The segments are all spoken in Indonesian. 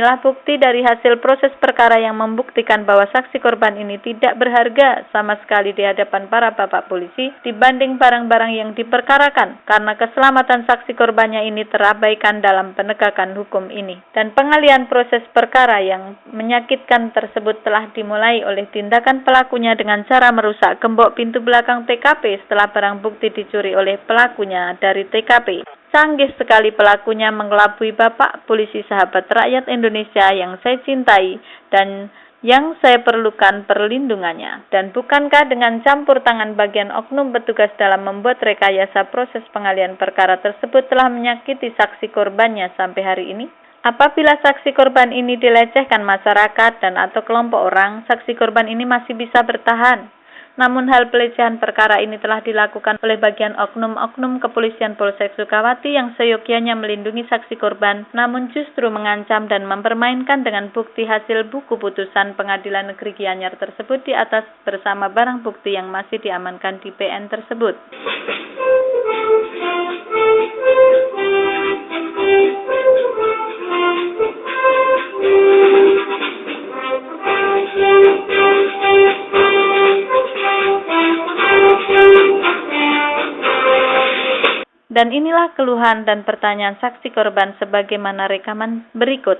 inilah bukti dari hasil proses perkara yang membuktikan bahwa saksi korban ini tidak berharga sama sekali di hadapan para bapak polisi dibanding barang-barang yang diperkarakan, karena keselamatan saksi korbannya ini terabaikan dalam penegakan hukum ini. Dan pengalihan proses perkara yang menyakitkan tersebut telah dimulai oleh tindakan pelakunya dengan cara merusak gembok pintu belakang TKP setelah barang bukti dicuri oleh pelakunya dari TKP. Canggih sekali pelakunya mengelabui Bapak Polisi sahabat rakyat Indonesia yang saya cintai dan yang saya perlukan perlindungannya. Dan bukankah dengan campur tangan bagian oknum petugas dalam membuat rekayasa proses pengalihan perkara tersebut telah menyakiti saksi korbannya sampai hari ini? Apabila saksi korban ini dilecehkan masyarakat dan atau kelompok orang, saksi korban ini masih bisa bertahan. Namun hal pelecehan perkara ini telah dilakukan oleh bagian oknum-oknum kepolisian Polsek Sukawati yang seyogyanya melindungi saksi korban, namun justru mengancam dan mempermainkan dengan bukti hasil buku putusan Pengadilan Negeri Gianyar tersebut di atas bersama barang bukti yang masih diamankan di PN tersebut. Dan inilah keluhan dan pertanyaan saksi korban sebagaimana rekaman berikut.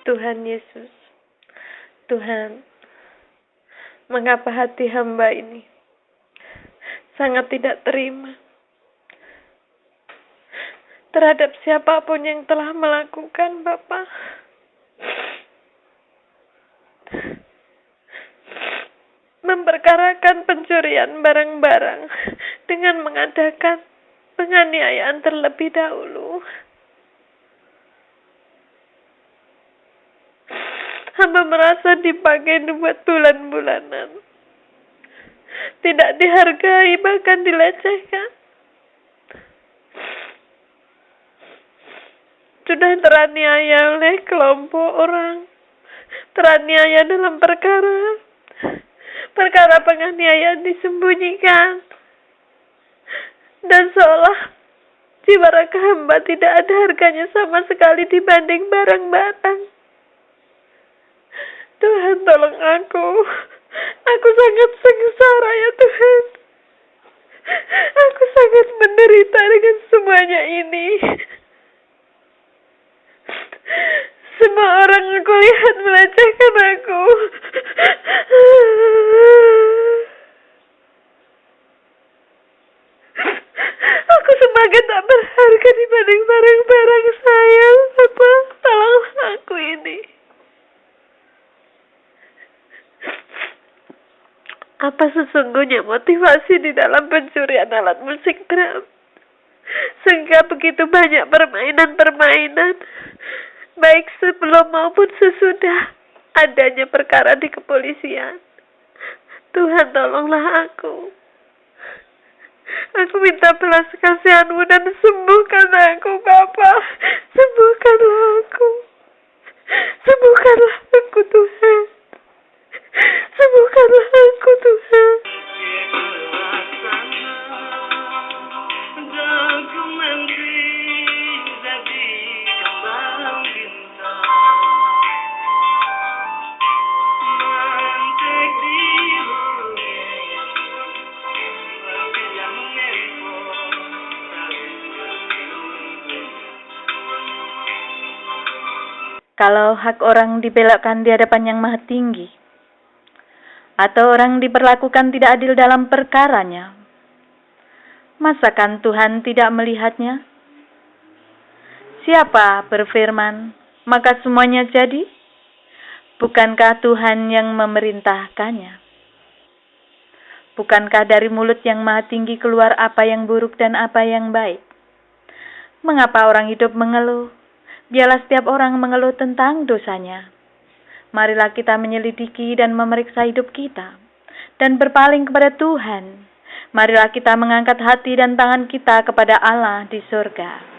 Tuhan Yesus, Tuhan, mengapa hati hamba ini sangat tidak terima terhadap siapapun yang telah melakukan, Bapa. Memperkarakan pencurian barang-barang dengan mengadakan penganiayaan terlebih dahulu. Hamba merasa dipakai buat bulan-bulanan. Tidak dihargai, bahkan dilecehkan. Sudah teraniaya oleh kelompok orang. Teraniaya dalam perkara penganiayaan disembunyikan. Dan seolah jiwa raga hamba tidak ada harganya sama sekali dibanding barang-barang. Tuhan, tolong aku. Aku sangat sengsara ya Tuhan. Aku sangat menderita dengan semuanya ini. Semua orang aku lihat melecehkan aku. Aku semakin tak berharga dibanding barang-barang saya. Apa? Tolong aku ini. Apa sesungguhnya motivasi di dalam pencurian alat musik drum? Sehingga begitu banyak permainan-permainan, baik sebelum maupun sesudah adanya perkara di kepolisian. Tuhan, tolonglah aku. Aku minta belas kasihan-Mu dan sembuhkan aku, Bapa. Sembuhkanlah aku. Sembuhkanlah aku, Tuhan. Sembuhkanlah aku, Tuhan. Kalau hak orang dibelokkan di hadapan Yang Maha Tinggi, atau orang diperlakukan tidak adil dalam perkaranya, masakan Tuhan tidak melihatnya? Siapa berfirman, maka semuanya jadi? Bukankah Tuhan yang memerintahkannya? Bukankah dari mulut Yang Maha Tinggi keluar apa yang buruk dan apa yang baik? Mengapa orang hidup mengeluh? Biarlah setiap orang mengeluh tentang dosanya. Marilah kita menyelidiki dan memeriksa hidup kita dan berpaling kepada Tuhan. Marilah kita mengangkat hati dan tangan kita kepada Allah di surga.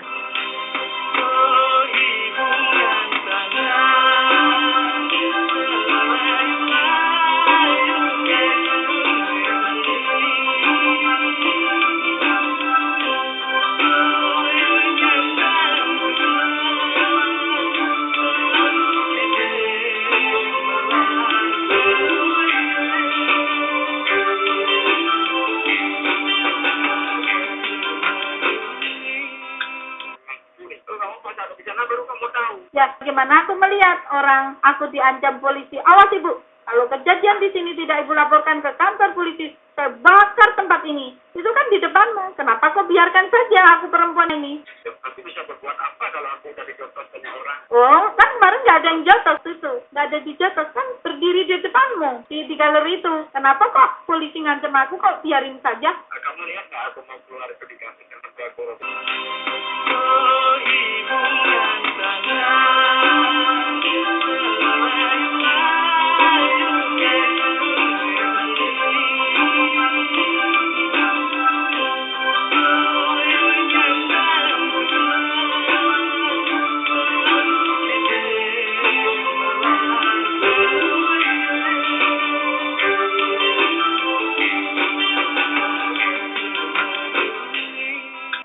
saja. Bagaimana aku melihat orang aku diancam polisi? Awas Ibu, kalau kejadian di sini tidak Ibu laporkan ke kantor polisi, saya bakar tempat ini. Itu kan di depanmu. Kenapa kau biarkan saja aku perempuan ini? Aku bisa berbuat apa kalau aku udah dijotos sama orang? Oh, kan kemarin nggak ada yang jotos itu. Nggak ada dijotos, kan berdiri di depanmu, di galeri itu. Kenapa kok polisi ngancam aku, kok biarin saja? Kamu lihat nggak aku mau keluar itu dikasih kerja korupsi?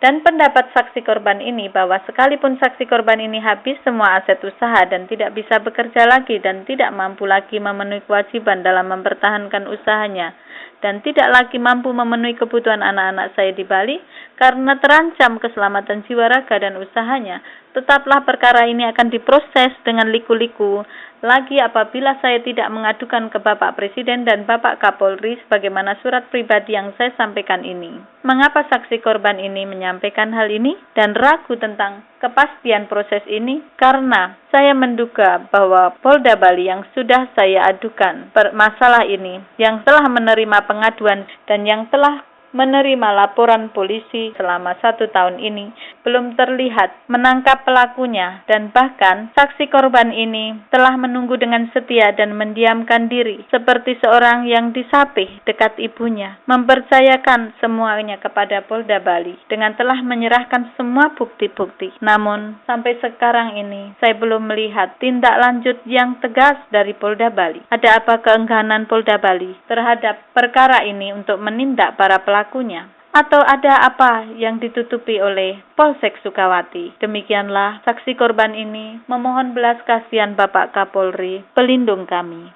Dan pendapat saksi korban ini bahwa sekalipun saksi korban ini habis semua aset usaha dan tidak bisa bekerja lagi dan tidak mampu lagi memenuhi kewajiban dalam mempertahankan usahanya dan tidak lagi mampu memenuhi kebutuhan anak-anak saya di Bali karena terancam keselamatan jiwa raga dan usahanya, tetaplah perkara ini akan diproses dengan liku-liku lagi apabila saya tidak mengadukan ke Bapak Presiden dan Bapak Kapolri sebagaimana surat pribadi yang saya sampaikan ini. Mengapa saksi korban ini menyampaikan hal ini dan ragu tentang kepastian proses ini? Karena saya menduga bahwa Polda Bali yang sudah saya adukan masalah ini, yang telah menerima pengaduan dan yang telah menerima laporan polisi selama 1 tahun ini, belum terlihat menangkap pelakunya dan bahkan saksi korban ini telah menunggu dengan setia dan mendiamkan diri seperti seorang yang disapih dekat ibunya, mempercayakan semuanya kepada Polda Bali dengan telah menyerahkan semua bukti-bukti. Namun sampai sekarang ini saya belum melihat tindak lanjut yang tegas dari Polda Bali. Ada apa keengganan Polda Bali terhadap perkara ini untuk menindak para pelakunya? Atau ada apa yang ditutupi oleh Polsek Sukawati? Demikianlah saksi korban ini memohon belas kasihan Bapak Kapolri, pelindung kami.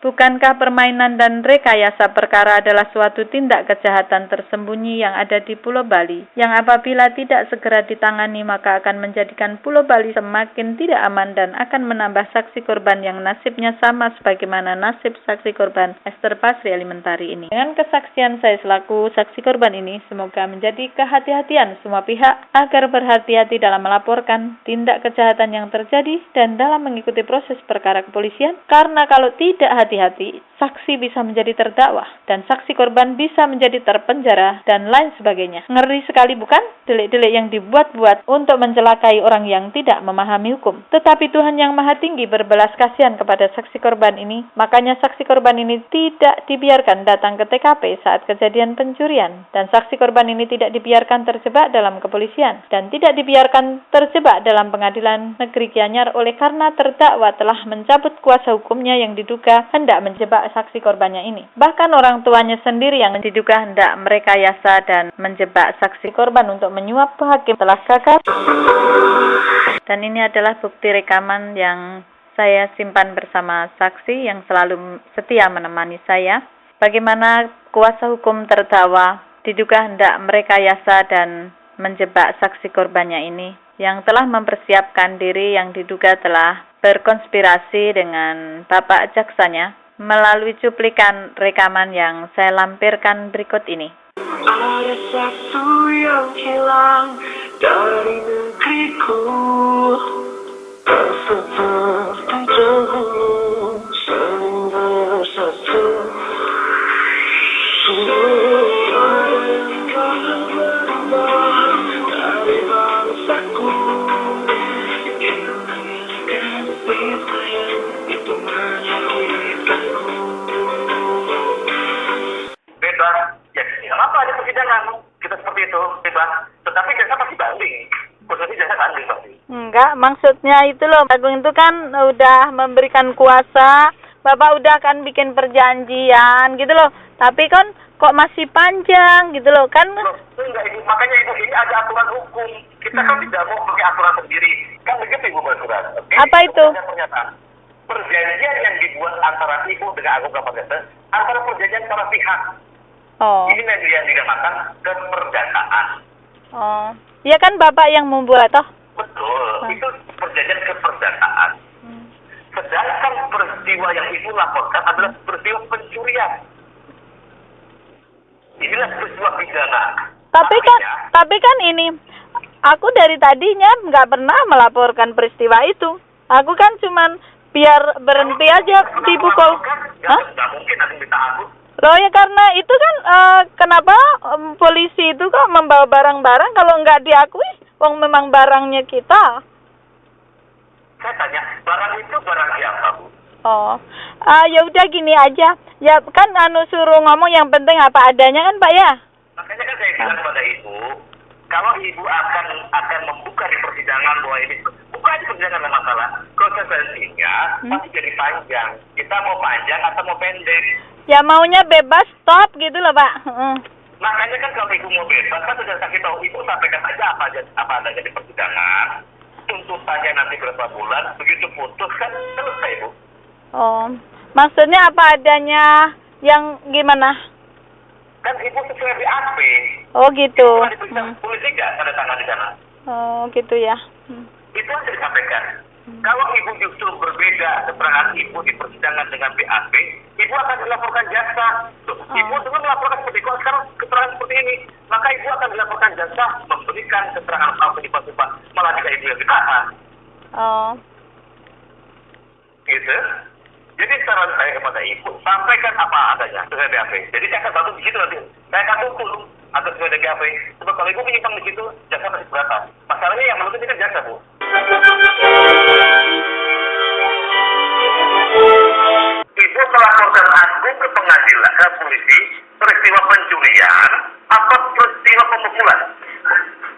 Bukankah permainan dan rekayasa perkara adalah suatu tindak kejahatan tersembunyi yang ada di Pulau Bali, yang apabila tidak segera ditangani maka akan menjadikan Pulau Bali semakin tidak aman dan akan menambah saksi korban yang nasibnya sama sebagaimana nasib saksi korban Esther Pasri Alimentari ini. Dengan kesaksian saya selaku saksi korban ini, semoga menjadi kehati-hatian semua pihak agar berhati-hati dalam melaporkan tindak kejahatan yang terjadi dan dalam mengikuti proses perkara kepolisian, karena kalau tidak hati-hati, saksi bisa menjadi terdakwa dan saksi korban bisa menjadi terpenjara dan lain sebagainya. Ngeri sekali bukan? Delik-delik yang dibuat-buat untuk mencelakai orang yang tidak memahami hukum. Tetapi Tuhan yang Maha Tinggi berbelas kasihan kepada saksi korban ini, makanya saksi korban ini tidak dibiarkan datang ke TKP saat kejadian pencurian, dan saksi korban ini tidak dibiarkan terjebak dalam kepolisian dan tidak dibiarkan terjebak dalam pengadilan negeri Gianyar oleh karena terdakwa telah mencabut kuasa hukumnya yang diduga hendak menjebak saksi korbannya ini. Bahkan orang tuanya sendiri yang diduga hendak merekayasa dan menjebak saksi korban untuk menyuap hakim telah gagal. Dan ini adalah bukti rekaman yang saya simpan bersama saksi yang selalu setia menemani saya. Bagaimana kuasa hukum terdakwa diduga hendak merekayasa dan menjebak saksi korbannya ini, yang telah mempersiapkan diri yang diduga telah berkonspirasi dengan Bapak Jaksanya melalui cuplikan rekaman yang saya lampirkan berikut ini. Ada satu yang hilang dari negeriku, seperti dahulu saling bersatu. Ada yang telah berubah dari bangsaku, menginginkan kita yang itu menyakitkanku. Bebas, ya kenapa ada persidangan? Kita seperti itu, bebas. Tetapi jaksa pasti banding. Khususnya jaksa banding pasti. Enggak, maksudnya itu loh, Agung itu kan udah memberikan kuasa, Bapak udah kan bikin perjanjian gitu loh. Tapi kan kok masih panjang gitu loh kan? Enggak Ibu, makanya Ibu ini ada aturan hukum. Kita kan tidak mau pakai aturan sendiri. Kan begitu Ibu bersurat. Okay? Apa itu? Pernyataan. Perjanjian yang dibuat antara Ibu dengan Agung Kapolres, antara perjanjian para pihak. Oh. Ini yang dinamakan keperdataan. Oh. Iya kan Bapak yang membuat toh? Betul. Itu perjanjian keperdataan. pendataan. Sedangkan peristiwa yang ibu laporkan adalah peristiwa pencurian. Inilah peristiwa pidana. Tapi kan ini, aku dari tadinya nggak pernah melaporkan peristiwa itu. Aku kan cuman biar berhenti aja dipukul. Hah? Nggak mungkin nanti minta aku. Loh ya karena itu kan kenapa polisi itu kok membawa barang-barang kalau nggak diakui? Wong memang barangnya kita. Saya tanya, barang itu barang siapa, Bu? Oh, ya udah gini aja. Ya kan suruh ngomong yang penting apa adanya kan Pak ya? Makanya kan saya bilang pada ibu, kalau ibu akan membuka di persidangan bahwa ini buka di persidangan ada masalah, konsekuensinya pasti jadi panjang. Kita mau panjang atau mau pendek? Ya maunya bebas stop gitu loh Pak. Makanya kan kalau ibu mau bebas, kan sudah kasih tahu ibu sampaikan aja apa adanya di persidangan. Tuntutannya nanti berapa bulan, begitu putus kan selesai Bu. Oh, maksudnya apa adanya yang gimana? Kan ibu sesuai BAP. Oh gitu. Polisi nggak tanda tangan di sana. Oh gitu ya. Itu aja disampaikan. Kalau ibu justru berbeda keterangan ibu di persidangan dengan BAP, ibu akan dilaporkan jaksa. Ibu dulu melaporkan seperti kok sekarang keterangan seperti ini, maka ibu akan dilaporkan jaksa memberikan keterangan palsu di Pak, malah jika ibu yang ditahan. Oh. Gitu. Jadi saran saya kepada ibu, sampaikan apa adanya sesuai BAP. Jadi saya akan bantu di situ nanti. Saya akan tuntut agar sesuai BAP. Sebab kalau ibu menyimpang di situ, jaksa masih beratan. Masalahnya yang menuntut ini kan jaksa, Bu. Ibu melaporkan aku ke pengadilan, ke polisi, peristiwa pencurian atau peristiwa pemukulan?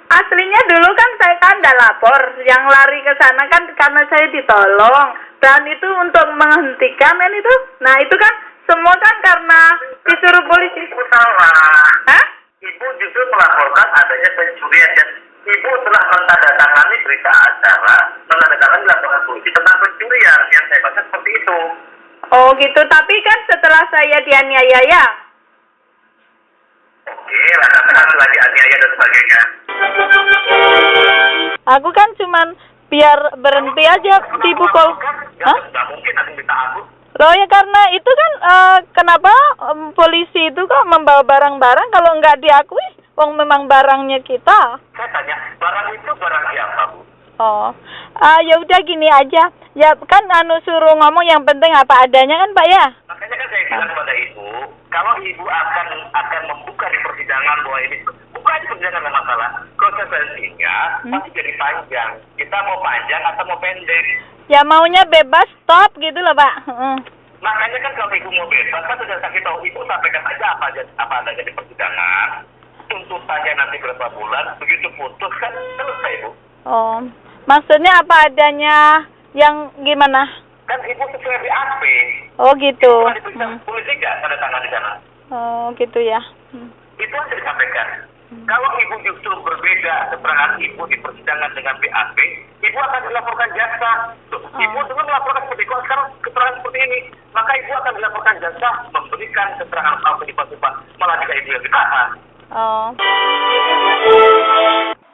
Aslinya dulu kan saya kan udah lapor, yang lari ke sana kan karena saya ditolong. Dan itu untuk menghentikan kan itu. Nah itu kan semua kan karena disuruh polisi. Ibu salah. Hah? Ibu justru melaporkan adanya pencurian dan ibu telah menandatangani berita acara, menandatangani laporan polisi tentang pencurian yang saya baca seperti itu. Oh gitu, tapi kan setelah saya dianiaya ya. Oke, katakan lagi aniaya dan sebagainya. Aku kan cuman biar berhenti aja dipukul. Hah? Nggak mungkin nanti minta aku. Loh ya karena itu kan kenapa polisi itu kok membawa barang-barang kalau nggak diakui? Wong memang barangnya kita. Saya tanya, barang itu barang siapa, Bu? Oh, ya udah gini aja. Ya kan suruh ngomong yang penting apa adanya kan Pak ya? Makanya kan saya bilang pada ibu, kalau ibu akan membuka di persidangan bahwa ini buka di persidangan ada masalah, konsekuensinya pasti jadi panjang. Kita mau panjang atau mau pendek? Ya maunya bebas stop gitu loh Pak. Makanya kan kalau ibu mau bebas, kan sudah kasih tahu ibu sampaikan aja apa adanya di persidangan. Tuntutannya nanti berapa bulan, begitu putus kan selesai Bu. Oh, maksudnya apa adanya yang gimana? Kan ibu sesuai BAP. Oh gitu. Polisi nggak tanda tangan di sana. Oh gitu ya. Itu aja disampaikan. Kalau ibu justru berbeda keterangan ibu di persidangan dengan BAP, ibu akan dilaporkan jaksa. Ibu dulu melaporkan seperti kok sekarang keterangan seperti ini, maka ibu akan dilaporkan jaksa memberikan keterangan palsu di Pak, malah jika ibu yang ditahan. Oh.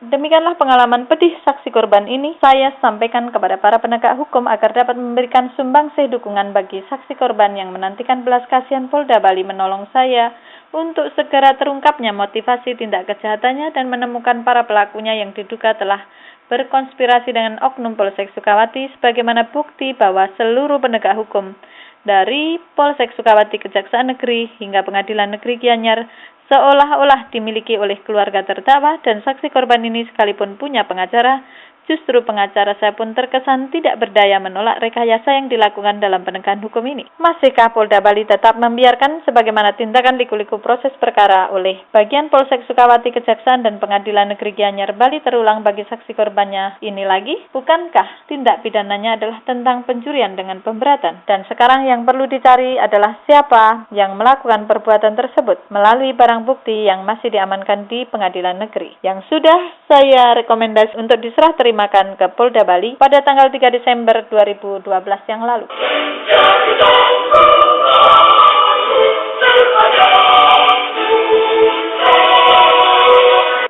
Demikianlah pengalaman pedih saksi korban ini saya sampaikan kepada para penegak hukum agar dapat memberikan sumbangsih dukungan bagi saksi korban yang menantikan belas kasihan Polda Bali menolong saya untuk segera terungkapnya motivasi tindak kejahatannya dan menemukan para pelakunya yang diduga telah berkonspirasi dengan oknum Polsek Sukawati sebagaimana bukti bahwa seluruh penegak hukum dari Polsek Sukawati, Kejaksaan Negeri hingga Pengadilan Negeri Gianyar seolah-olah dimiliki oleh keluarga terdakwa dan saksi korban ini sekalipun punya pengacara, justru pengacara saya pun terkesan tidak berdaya menolak rekayasa yang dilakukan dalam penegakan hukum ini. Masihkah Polda Bali tetap membiarkan sebagaimana tindakan liku-liku proses perkara oleh bagian Polsek Sukawati, Kejaksaan dan Pengadilan Negeri Gianyar Bali terulang bagi saksi korbannya ini lagi? Bukankah tindak pidananya adalah tentang pencurian dengan pemberatan? Dan sekarang yang perlu dicari adalah siapa yang melakukan perbuatan tersebut melalui barang bukti yang masih diamankan di Pengadilan Negeri yang sudah saya rekomendasi untuk diserah terimakan ke Polda Bali pada tanggal 3 Desember 2012 yang lalu.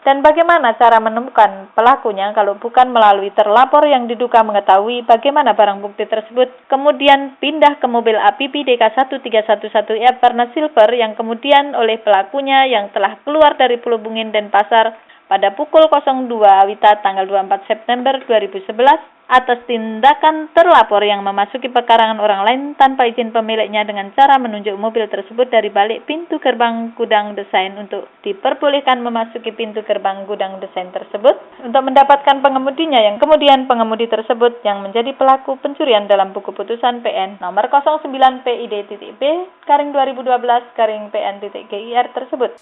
Dan Dan bagaimana cara menemukan pelakunya kalau bukan melalui terlapor yang diduga mengetahui bagaimana barang bukti tersebut, kemudian pindah ke mobil APP DK1311F warna silver yang kemudian oleh pelakunya yang telah keluar dari Pulau Bungin Denpasar pada pukul 02 Wita tanggal 24 September 2011 atas tindakan terlapor yang memasuki pekarangan orang lain tanpa izin pemiliknya dengan cara menunjuk mobil tersebut dari balik pintu gerbang gudang desain untuk diperbolehkan memasuki pintu gerbang gudang desain tersebut untuk mendapatkan pengemudinya yang kemudian pengemudi tersebut yang menjadi pelaku pencurian dalam buku putusan PN nomor 09 PID.B garing 2012 garing PN.GIR tersebut.